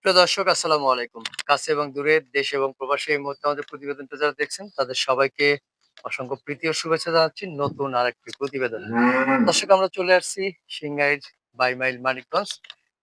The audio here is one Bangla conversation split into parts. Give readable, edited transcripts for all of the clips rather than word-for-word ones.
প্রিয় দর্শক আসসালামু আলাইকুম। কাছে এবং দূরে, দেশে এবং প্রবাসে এই মুহূর্তে আমাদের প্রতিবেদনটা যারা দেখছেন তাদের সবাইকে অসংখ্য প্রীতি ও শুভেচ্ছা জানাচ্ছি নতুন আরেকটি প্রতিবেদন। দর্শক আমরা চলে আসছি সিংগাইর ২২ মাইল মানিকগঞ্জ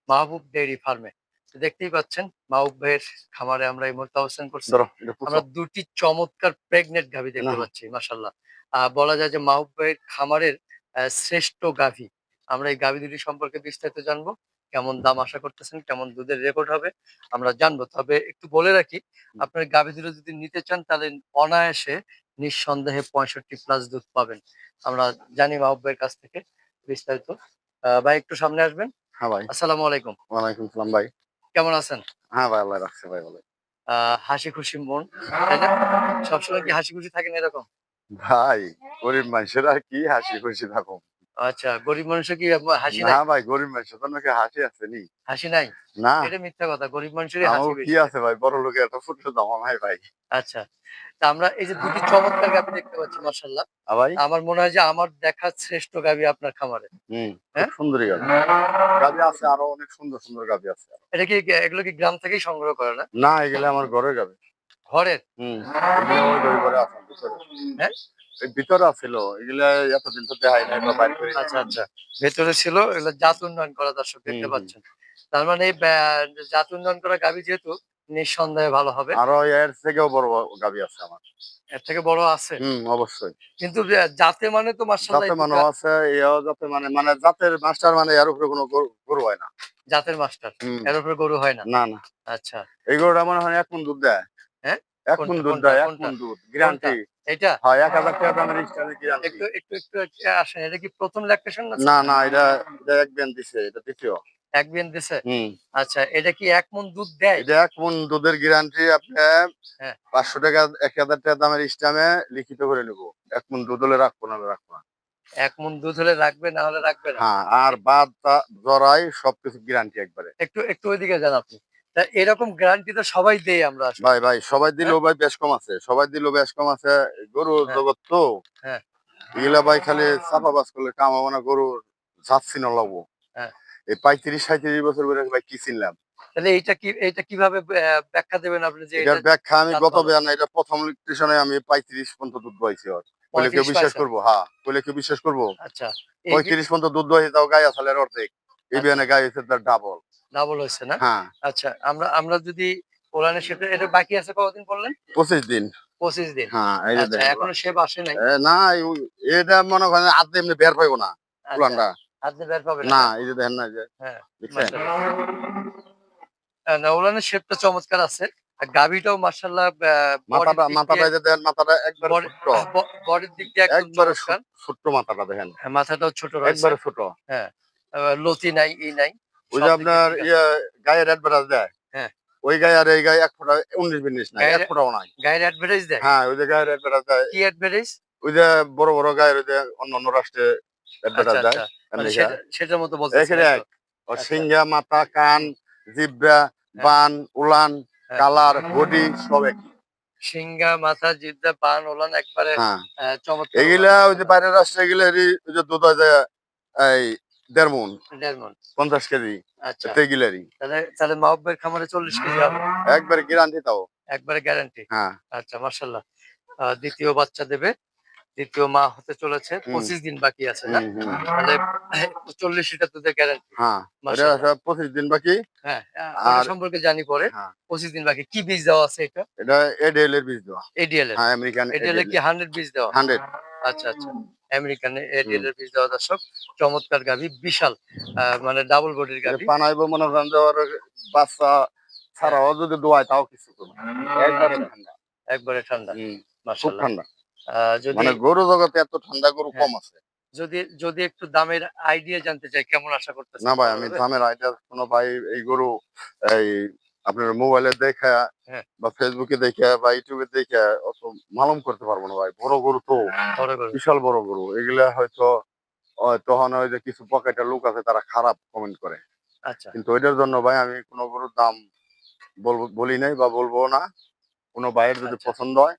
মাহবুব ডেইরি ফার্মে। তো দেখতেই পাচ্ছেন মাহবুব ভাইয়ের খামারে আমরা এই মুহূর্তে অবস্থান করছি। ধরো এটা পুষো আমরা ২ টি চমৎকার প্রেগনেন্ট গাভী না দেখতে পাচ্ছি মাশাআল্লাহ। বলা যায় যে মাহবুব ভাইয়ের খামারের শ্রেষ্ঠ গাভী। আমরা এই গাভী দুটি সম্পর্কে বিস্তারিত জানবো। কেমন দাম আশা করতেছেন, কেমন দুধের রেকর্ড হবে আমরা জানবো। তবে একটু বলে রাখি, আপনার গাভী দুটো যদি নিতে চান তাহলে অনায়াসে নিঃসন্দেহে 65+ দুধ পাবেন। আমরা জানি মাহবুব ভাইয়ের কাছ থেকে বিস্তারিত। ভাই একটু সামনে আসবেন। হ্যাঁ ভাই। আসসালামু আলাইকুম। ওয়ালাইকুম সালাম ভাই। কেমন আছেন? হ্যাঁ ভাই, আল্লাহ রাখছে ভাই ভালো। হাসি খুশি মন, তাই না? সবসময় কি হাসি খুশি থাকেন এরকম? ভাই গরিব মানুষের আর কি হাসি খুশি থাকো। আচ্ছা, গরিব মানুষের কি হাসি না নাই? ভাই, গরিব মানুষের তো নাকি হাসি আছে নি? হাসি নাই? না, এটা মিথ্যা কথা। গরিব মানুষেরই হাসি আমার কি বেশি। আছে ভাই, বড় লোকের এত ফুটলে জমা নাই ভাই। আচ্ছা। তা আমরা এই যে ২ টি চমৎকার গাভী দেখতে পাচ্ছি মাশাআল্লাহ। ভাই আমার মনে হয় যে আমার দেখা শ্রেষ্ঠ গাভী আপনার খামারে। খুব হ্যাঁ? সুন্দরী গাবি। গাবি আছে আরো অনেক সুন্দর সুন্দর গাবি আছে আরো। এটা কি এগুলো কি গ্রাম থেকেই সংগ্রহ করে না? না, এগুলো আমার ঘরের গাবি। ঘরের? হুম এগুলো ওই ঘরে আছে ভিতরে। হ্যাঁ? এই ভিতরে আছিল এগুলা, এতদিন তো দেখাই নাই বা বাইর করি নাই। আচ্ছা, আচ্ছা। ভেতরে ছিল এগুলো জাত উন্নয়ন করা দর্শক দেখতে হুম। পাচ্ছেন। তার মানে জাত উন্নয়ন করা গাভী যেহেতু নিঃসন্দেহে ভালো হবে। আরো এর থেকেও বড় গাবি আছে আমার। এর থেকে বড় আছে। অবশ্যই। কিন্তু জাতে মানে তো মাশাআল্লাহ যাতে এই মানে ২ টা আছে, এও যাতে মানে মানে জাতের মাস্টার মানে এর উপরে কোনো গরু হয় না। জাতের মাস্টার। হুম। এর উপরে গরু হয় না। না, না। আচ্ছা। এই গরুটা মনে হয় ১ মণ দুধ দেয়। হ্যাঁ? ১ মণ কোনটা, দুধ কোনটা, দেয়, ১ কোনটা, মণ দুধ। কোনটা? গ্যারান্টি। এইটা? হয় ৳১,০০০ দামের স্টারের গ্যারান্টি। একটু আসেন। এটা কি ১ম ল্যাকটেশন না না, 2nd? না, এটা ১ বিয়ান দিছে, এটা ২য়। ১ বিয়ান দিছে? হুম। আচ্ছা, এটা কি ১ মণ দুধ দেয়? এটা ১ মণ দুধের গ্যারান্টি আপনার হ্যাঁ। ৳৫০০ ৳১,০০০ দামের স্টামে লিখিত করে নিব। ১ মণ দুধ হলে রাখবো, নাহলে রাখবো না। ১ মণ দুধ হলে রাখবে, না হলে রাখবে না। হ্যাঁ, আর এ বাদ জরাই সবকিছু গ্যারান্টি একবারে। একটু ওইদিকে যান আপনি। তা এরকম গ্যারান্টি তো সবাই দেয় আমরা আসলে। ভাই সবাই হ্যাঁ? দিলেও ভাই বেশ কম আছে। সবাই দিলেও বেশ কম আছে। গরুর হ্যাঁ, জগৎ তো। হ্যাঁ, এগুলা ভাই খালি চাপাবাজ করলে কাম হবে না, গরুর জাত চিনা লাগবো। হ্যাঁ। এই ৩৫-৩৭ বছর ধরে ভাই কি চিনলাম? তাহলে এইটা কিভাবে ব্যাখ্যা দেবেন আপনি যে এটার এটা ব্যাখ্যা আমি জাত গত ভালো? বেয়ানে এটা ১ম ইলেকট্রিশনে আমি ৩৫ পর্যন্ত দুধ দোয়াইছি ওর। কইলে কেউ ৩৫ বিশ্বাস পাইছেন? করবো? হ্যাঁ, কইলে কেউ বিশ্বাস করবো? আচ্ছা। এই ৩৫ পর্যন্ত দুধ দোয়াইছি, তাও গায়ে আসালের অর্ধেক। এই আচ্ছা, বিয়ানে গায়ে হইছে তার ডাবল। ডাবল হইছে না? হ্যাঁ, আচ্ছা, আমরা আমরা যদি কোরআনের সেটা এটা বাকি আছে কতদিন বললেন? ২৫ দিন। ২৫ দিন। হ্যাঁ, এই যে আচ্ছা, দেখেন এখনো শেপ আসে নাই। না, এটা মনে করেন আদে এমনি বের পাইবো না আচ্ছা, পুরানটা। আপনি বের পাবে না, না, না? এই যে দেখেন না, এই যে হ্যাঁ, দেখছেন? মাশাআল্লাহ। না উলানের শেপটা চমৎকার আছে। আর গাভীটাও মাশাআল্লাহ বডির দিক দিয়ে মাথাটা এই যে দেখেন, মাথাটা একবারে বডি ছোট্ট। বডির দিক দিয়ে একদম একবারে চমৎকার। ছোট্ট মাথাটা দেখেন। হ্যাঁ, মাথাটাও ছোট রয়েছে। একবারে ছোট। হ্যাঁ, লতি নাই, নাই। ওই যে সব দিক দিয়ে আপনার ঠিক আছে। গায়ের অ্যাডভার্টাইজ দেয়। হ্যাঁ, ওই গায়ে আর এই গায়ে ১ ফোঁটা ১৯-২০ নাই। ১ গায়ের ফোঁটাও নাই। গায়ের অ্যাডভার্টাইজ দেয়? হ্যাঁ, ওই যে গায়ের অ্যাডভার্টাইজ দেয়। কি অ্যাডভার্টাইজ? ওই যে বড় গায়ের ওই যে অন্যান্য রাষ্ট্রে আচ্ছা, অ্যাডভার্টাইজ দেয়। আচ্ছা। এর মানে লিগা সেটার মতো বলতেছেন একের এই তো? এক। ওর আচ্ছা। সিংহা, মাথা, কান, হুম, জিহ্বা, হ্যাঁ, বান, উলান, হ্যাঁ। কালার, বডি সব একই। সিংহা, মাথা, জিহ্বা, পান, ওলান একবারে হ্যাঁ। চমৎকার ওলান এগুলা ওই যে মাশাআল্লাহ। বাইরের রাষ্ট্রে এগুলা ওই যে দুধ হয় যে এই ১.৫ মণ, ১.৫ মণ। ৫০ কেজি। আচ্ছা। এতে এগুলারই। তাহলে মাহবুব ভাইয়ের খামারে ৪০ কেজি হবে। একবারে গ্যারান্টি তাও। একবারে গ্যারান্টি। হ্যাঁ। আচ্ছা মাশাআল্লাহ। ২য় বাচ্চা দেবে। ২য় মা হতে চলেছে। হুম, ২৫ দিন বাকি আছে না? হুম, হুম। তাহলে ৪০ লিটার দুধের গ্যারান্টি। হ্যাঁ, ওইটা মাশাআল্লাহ। আছে ২৫ দিন বাকি। হ্যাঁ, ওটা আর সম্পর্কে জানি পরে। হ্যাঁ, ২৫ দিন বাকি। কি বীজ দেওয়া আছে এটা? এটা এডিএল এর বীজ দেওয়া। এডিএল এর। হ্যাঁ, আমেরিকান এডিএল এর এডিএল কি 100 বীজ দেওয়া? 100। আচ্ছা, আচ্ছা। আমেরিকান হুম। এডিএল এর বীজ দেওয়া দর্শক। চমৎকার গাভী, বিশাল মানে ডাবল বডির এটা গাভী। পানাইবো মনে করেন যে ওর বাচ্চা হ্যাঁ, ছাড়াও যদি দোয়ায় তাও কিছু করবে না। একবারে আচ্ছা। ঠান্ডা। একবারে ঠান্ডা। হুম, খুব মাশাআল্লাহ। ঠান্ডা। যদি মানে গরু জগতে এত ঠান্ডা গরু হ্যাঁ, কম আছে। যদি একটু দামের আইডিয়া জানতে চাই কেমন আশা না করতেছেন ভাই, বলা আমি যাবে? দামের আইডিয়া কোনো ভাই এই গরু এই আপনার মোবাইলে দেখা হ্যাঁ, বা ফেসবুকে দেখা বা ইউটিউবে দেখা অত মালুম করতে পারবো না ভাই। বড় গরু তো, বড় গরু। বিশাল বড় গরু। এগুলা হয়তো তখন ওই যে কিছু পকেটের লোক আছে তারা খারাপ কমেন্ট করে। আচ্ছা, কিন্তু ওইটার জন্য ভাই আমি কোনো গরুর দাম বলি নাই বা বলবো না। কোনো ভাইয়ের যদি আচ্ছা, পছন্দ হয়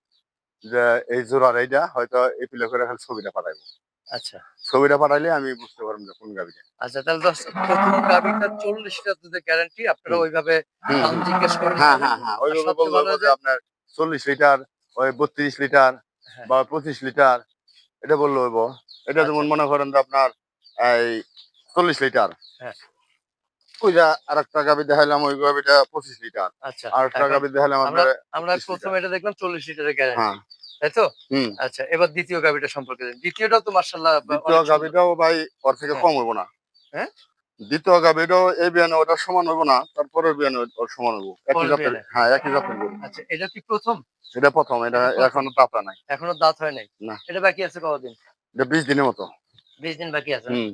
যে এই জোড়ার এইটা হয়তো এপিলে করে খালি ছবিটা পাঠাইবো। আচ্ছা, ছবিটা পাঠাইলে আমি বুঝতে পারবো যে কোন গাভিটা। আচ্ছা, তাহলে দর্শক ১ম গাভীটা ৪০ লিটার দুধের গ্যারান্টি। আপনারা হুম, ওইভাবে হুম, দাম হুম। জিজ্ঞেস করে নিতে হ্যাঁ, হবে। হ্যাঁ, হ্যাঁ। আর ওইভাবে সবচেয়ে বললে ভালো হইব হয় যে যে আপনার ৪০ লিটার, ওই ৩২ লিটার হ্যাঁ, বা ২৫ লিটার এটা বললে হইব। এটা আচ্ছা, যেমন মনে করেন যে আপনার এই ৪০ লিটার। হ্যাঁ, ওইটা আরেকটা গাভি দেখাইলাম ওই গাভিটা ২৫ লিটার। আচ্ছা। আরেকটা এখন গাভি দেখাইলাম আমরা আপনার আমরা ৩৬ ১ম লিটার। এটা দেখলাম ৪০ লিটারের হ্যাঁ, গ্যারান্টি। তাই তো? হুম। আচ্ছা, এবার ২য় গাভীটা সম্পর্কে জানি। ২য় টাও তো মাশাআল্লাহ ২য় অনেক সুন্দর। গাভিটাও ভাই ওর থেকে হ্যাঁ, কম হইব না। হ্যাঁ? ২য় গাভিটাও এই বিয়ানে ওটার সমান হইব না। তারপরের বিয়ানে ওর সমান হইব। একই পরের জাতের, বিয়ানে। হ্যাঁ, একই জাতের গরু। আচ্ছা, এটা কি ১ম? এটা ১ম, এটা এটা ১ম। এখনো দাঁতা নাই। এখনো দাঁত হয় নাই। না, এটা বাকি আছে কতদিন? এটা ২০ দিনের মতো। ২০ দিন বাকি আছে না? হুম,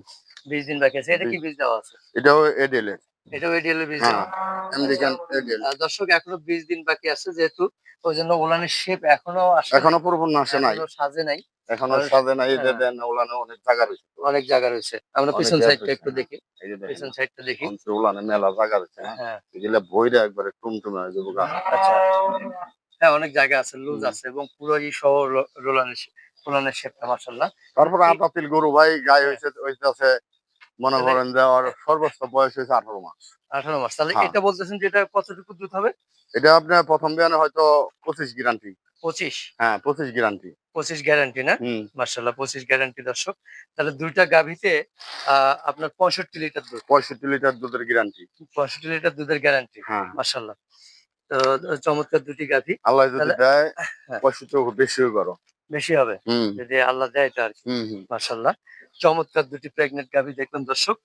২০ দিন বাকি আছে। এটা কি বীজ দেওয়া আছে? এটাও এডেল এর। এটাও এডিএল এর বীজ হ্যাঁ, দেওয়া। আচ্ছা। আমেরিকান এডেল। দর্শক এখনো ২০ দিন বাকি আছে যেহেতু ওইজন্য ওলানের শেপ এখনো আসে এখনো নাই। পরিপূর্ণ আসে নাই। এখনো সাজে নাই। এখনো আর সাজে নাই। এই যে হ্যাঁ, দেন ওলানে অনেক জায়গা রয়েছে তো। অনেক জায়গা রয়েছে। আমরা অনেক পিছন গ্যাপ সাইডটা হইছে। একটু হ্যাঁ, দেখি। এই যে দেখেন পিছন না। সাইডটা দেখি। অঞ্চল ওলানে মেলা জায়গা রয়েছে না। হ্যাঁ, এগুলা বইরা একবারে টুমটুমে হয়ে যাবো গা। আচ্ছা। হ্যাঁ, অনেক জায়গা আছে, লুজ হুম। আছে এবং পুরো সহ রোলানের শেপটা মাশাআল্লাহ। তো তারপরে এই আটাতিল গরু ভাই গায়ে হ্যাঁ, হইছে হইতাছে মনে তাহলে করেন যে ওর সর্বোচ্চ বয়স হয়েছে ১৮ মাস। ১৮ মাস। তাহলে হ্যাঁ, এটা বলতেছেন যে এটা কতটুকু দুধ হবে? এটা আপনার ১ম বিয়ানে হয়তো ২৫ গ্যারান্টি। ২৫? হ্যাঁ, ২৫ গ্যারান্টি। ২৫ গ্যারান্টি না? হুম, মাশাআল্লাহ ২৫ গ্যারান্টি দর্শক। তাহলে ২ টা গাভীতে আপনার ৬৫ লিটার দুধ। ৬৫ লিটার দুধের গ্যারান্টি। ৬৫ লিটার দুধের গ্যারান্টি। হ্যাঁ, মাশাআল্লাহ। তো চমৎকার ২ টি গাভী। আল্লাহ যদি তাহলে দেয় হ্যাঁ, ৬৫ বেশিও করো। বেশি হবে। হুম, যদি আল্লাহ দেয় এটা আরকি। হুম, হুম। মাশাআল্লাহ। চমৎকার ২ টি প্রেগন্যান্ট গাভী দেখলাম দর্শক।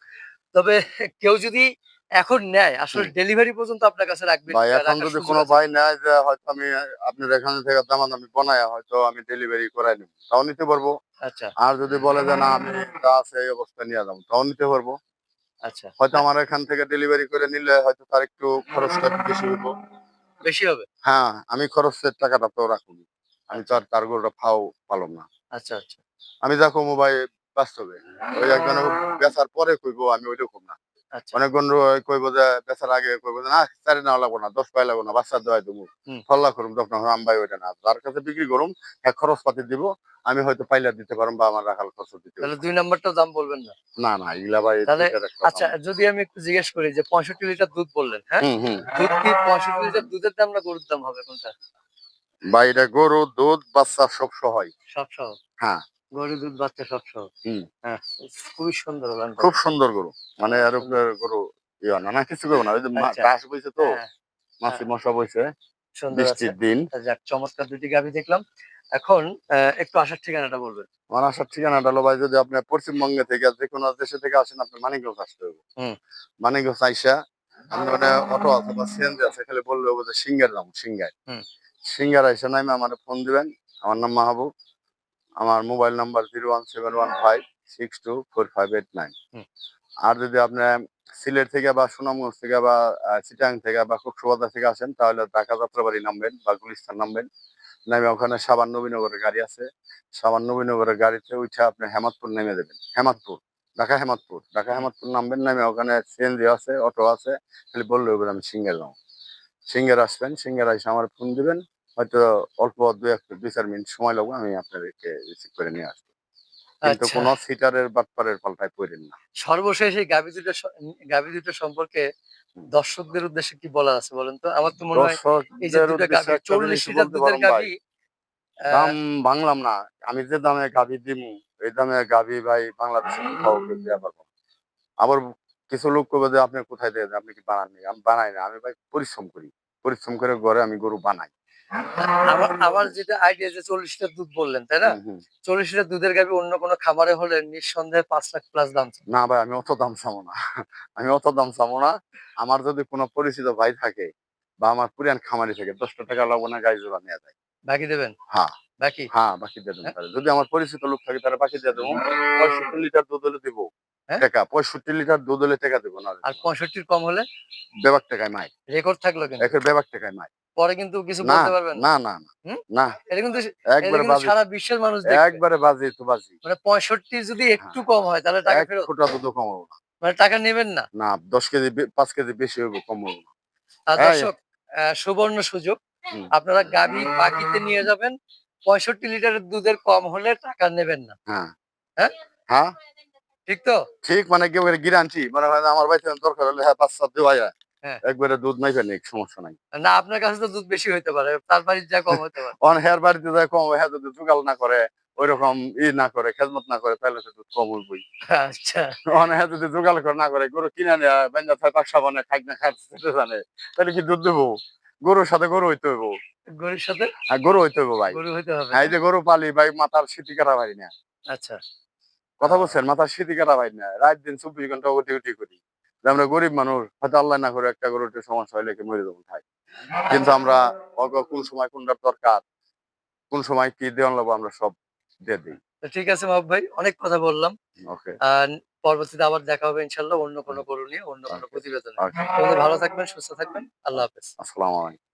তবে কেউ যদি এখন নেয় আসলে হুম। ডেলিভারি পর্যন্ত আপনার কাছে রাখবেন ভাই এখন রাখার যদি সুযোগ কোনো আছে ভাই কিনা? নেয় যে হয়তো আমি আপনার এখান থেকে দামাদামি বনায়া হয়তো আমি ডেলিভারি করাই নিব। তাও নিতে পারবো। আচ্ছা, আর যদি বলে যে না আমি যা আছে এই অবস্থায় নিয়ে যাবো তাও নিতে পারবো। আচ্ছা। হয়তো না আমার এখান থেকে ডেলিভারি করে নিলে হয়তো তার একটু খরচটা একটু বেশি হইব। বেশি হবে? হ্যাঁ, আমি খরচের টাকাটা তো রাখবো। আমি তো আচ্ছা, আর তার গরুটা পালম না। আচ্ছা, আচ্ছা, আমি যা কমু ভাই বাস্তবে। ওই একজনে বেচার পরে কইবো আমি ওইরকম না। আচ্ছা। অনেক বন্ধু কইবো যে বেচার আগে কইবো যে, "না ৪ নেওয়া লাগবো না, ১০ পাই লাগবো না, বাচ্চা দোয়াই দিমু। হুম। ফল্লা করুম তখন আমি ভাই ওইটা না। যার কাছে বিক্রি করুম, হ্যাঁ খরচ পাতি দিব। আমি হয়তো পাইলা দিতে পারুম বা আমার রাখাল খরচ দিতে হইব তাহলে না।" ২ নাম্বারটাও দাম বলবেন না। না, না এগুলা ভাই তাহলে ২ টার একটা আচ্ছা দাম। যদি আমি একটু জিজ্ঞেস করি যে ৬৫ লিটার দুধ বললেন, হ্যাঁ? হুম, হুম। দুধ কি ৬৫ লিটার দুধের দাম না গরুর দাম হবে কোনটা? ভাই এটা গরু, দুধ, বাচ্চা সব সহই। সব সহ? হ্যাঁ, গরু দুধ বাচ্চা সব সহ। হুম। হ্যাঁ, খুবই সুন্দর ওলানটা খুব দেখতে। সুন্দর গরু। মানে হ্যাঁ, এর সুন্দর। উপরে গরু ইয়া না, না কিছু করব না। ওই যে আচ্ছা, ঘাস বইছে তো, হ্যাঁ, মাছি হ্যাঁ, মশা বইছে। সুন্দর আছে। বৃষ্টির দিন। যাক চমৎকার ২ টি গাভী দেখলাম। এখন একটু আসার ঠিকানাটা বলবেন। আমার আসার ঠিকানাটা হলো ভাই যদি আপনি পশ্চিমবঙ্গে থেকে যেকোনো দেশে থেকে আসেন আপনার মানিকগঞ্জ আসতে হবে। হুম, মানিকগঞ্জ আইসা আপনি মানে অটো অথবা সিএনজি আছে খালি বললে হবে যে সিংহের যাবো সিংহায়। হুম, সিংহার আইসা নাইমা আমারে ফোন দিবেন। আমার নাম মাহবুব। আমার মোবাইল নাম্বার 01715624589। হুম। আর যদি আপনি সিলেট থেকে বা সুনামগঞ্জ থেকে বা চিটাগাং থেকে বা কক্সবাজার থেকে আসেন তাহলে ঢাকা যাত্রাবাড়ি নামবেন বা গুলিস্তান নামবেন। নামে ওখানে সাবান নবীনগরের গাড়ি আছে। সাবান নবীনগরের গাড়িতে উঠে আপনি হেমাদপুর নেমে দেবেন। হেমাদপুর, ঢাকা হেমাদপুর। ঢাকা হুম। হেমাদপুর নামবেন, নামে ওখানে সিএনজি আছে, অটো আছে। খালি বললে হবে আমি সিংহের যাবো। সিংহের আসবেন, সিংহের আইসা আমার ফোন দিবেন। হয়তো অল্প ২-৪ মিনিট সময় লাগবে। আমি আপনাদেরকে রিসিভ করে নিয়ে আসবো। কিন্তু আচ্ছা। কোন সিটারের বাটপারের পাল্টায় পইড়েন না। সর্বশেষ এই গাভী ২ টা সম্পর্কে হুম। দর্শকদের উদ্দেশ্যে কি বলার আছে বলেন তো? আমার তো মনে হয় এই যে দর্শকদের ২ টা উদ্দেশ্যে গাভী একটা ৪০ জিনিসই লিটার বলতে দুধের পারেন ভাই। গাভী অ্যা দাম ভাঙলাম না। আমি যে দামে গাভী দিমু, এই দামে গাভী ভাই বাংলাদেশে কোথাও কেউ দেয়া পারবো না। আবার কিছু লোক কইবে যে, "আপনি কোথায় দেন? আপনি কি বানাননি?" আমি বানাই না। আমি ভাই পরিশ্রম করি। পরিশ্রম করে ঘরে আমি গরু বানাই। আমার যেটা আইডিয়া যে ৪০ লিটার দুধ বললেন, তাই না? হুম, হুম। ৪০ লিটার দুধের গাভী অন্য কোনো খামারে হলে নিঃসন্দেহে ৫ লাখ প্লাস দাম চায়। না ভাই আমি অত দাম চাবো না। আমি অত দাম চাবো না। আমার যদি কোনো পরিচিত ভাই থাকে বা আমার পুরান খামারি থাকে ৳১০ লাগবে না গাই জোড়া নেয়া যায়। বাকি দেবেন? হ্যাঁ, বাকি? হ্যাঁ, বাকি দিয়ে দেবো হ্যাঁ? তারে। যদি আমার পরিচিত লোক থাকে তাহলে বাকি দিয়ে দেবো। ৬৫ লিটার দুধ হলে দিব হ্যাঁ? টেকা। ৬৫ লিটার দুধ হলে টেকা দেব, নাহলে আর দিব না। ৬৫ র কম হলে? বেবাক টেকায় মাইর। রেকর্ড থাকলো কিন্তু। একের বেবাক টেকায় মাইর। পরে কিন্তু কিছু না, বলতে পারবেন না। না, না, না, হুম? না। এটা কিন্তু এটা একবারে কিন্তু বাজি, সারা বিশ্বের মানুষ দেখবে। একবারে বাজি তো বাজি। মানে ৬৫ যদি একটু হ্যাঁ, কম হয় তাহলে টাকা ১ ফেরত? ফোঁটা দুধও কমাবো না। মানে টাকা নেবেন না? না ১০ কেজি ৫ কেজি বেশি হইব, কম হইব না। এই দর্শক সুবর্ণ সুযোগ। হুম, আপনারা গাভী বাকিতে নিয়ে যাবেন। ৬৫ লিটারের দুধের কম হলে টাকা নেবেন না। হ্যাঁ। হ্যাঁ, হ্যাঁ ঠিক তো? ঠিক মানে কেউ গ্যারান্টি মনে হয় যে আমার বাড়িতে দরকার হলে হ্যাঁ ৫-৭ দেওয়া যায় হ্যাঁ। একবারে দুধ মাইফা নিক সমস্যা নাই। না আপনার কাছে তো দুধ বেশি হইতে পারে। তার বাড়ির যা কম হইতে পারে। অন হের বাড়িতে যায় কম হ্যাঁ যদি জোগাল না করে ওইরকম না করে খেদমত না করে তাহলে তো দুধ কম হইবই। আচ্ছা। অন হ্যাঁ যদি জোগাল করে না করে গরু কিনে নেয় বেঞ্জা ছয় পাঁচ সাবানে খাই না খাইতে জানে তাহলে কি দুধ দেবো? গরুর সাথে গরু হইতে হইব। গরুর সাথে হ্যাঁ গরু হইতে হইব ভাই। গরু হইতে হবে, হ্যাঁ না? এই যে গরু পালি ভাই মাথার সিটি কাটা পারি না। আচ্ছা। আ কথা বলছেন মাথার সিটি কাটা পারি না। রাত দিন ২৪ ঘন্টা উঠি করি। যে আমরা গরিব মানুষ হয়তো আল্লাহ না করে একটা গরুর একটু সমস্যা হইলে কি মরে যাবো ভাই। কিন্তু আমরা কোন সময় কোনটার দরকার, কোন সময় কি দেওয়ান লাগবো আমরা সব দিয়ে দেই। তো ঠিক আছে মাহবুব ভাই, অনেক কথা বললাম। ওকে, আ পরবর্তীতে আবার দেখা হবে ইনশাআল্লাহ অন্য কোনো গরু নিয়ে, অন্য কোনো ওকে, প্রতিবেদনে। ওকে। তো বন্ধু ভালো থাকবেন, সুস্থ থাকবেন। আল্লাহ হাফেজ। আসসালামু আলাইকুম।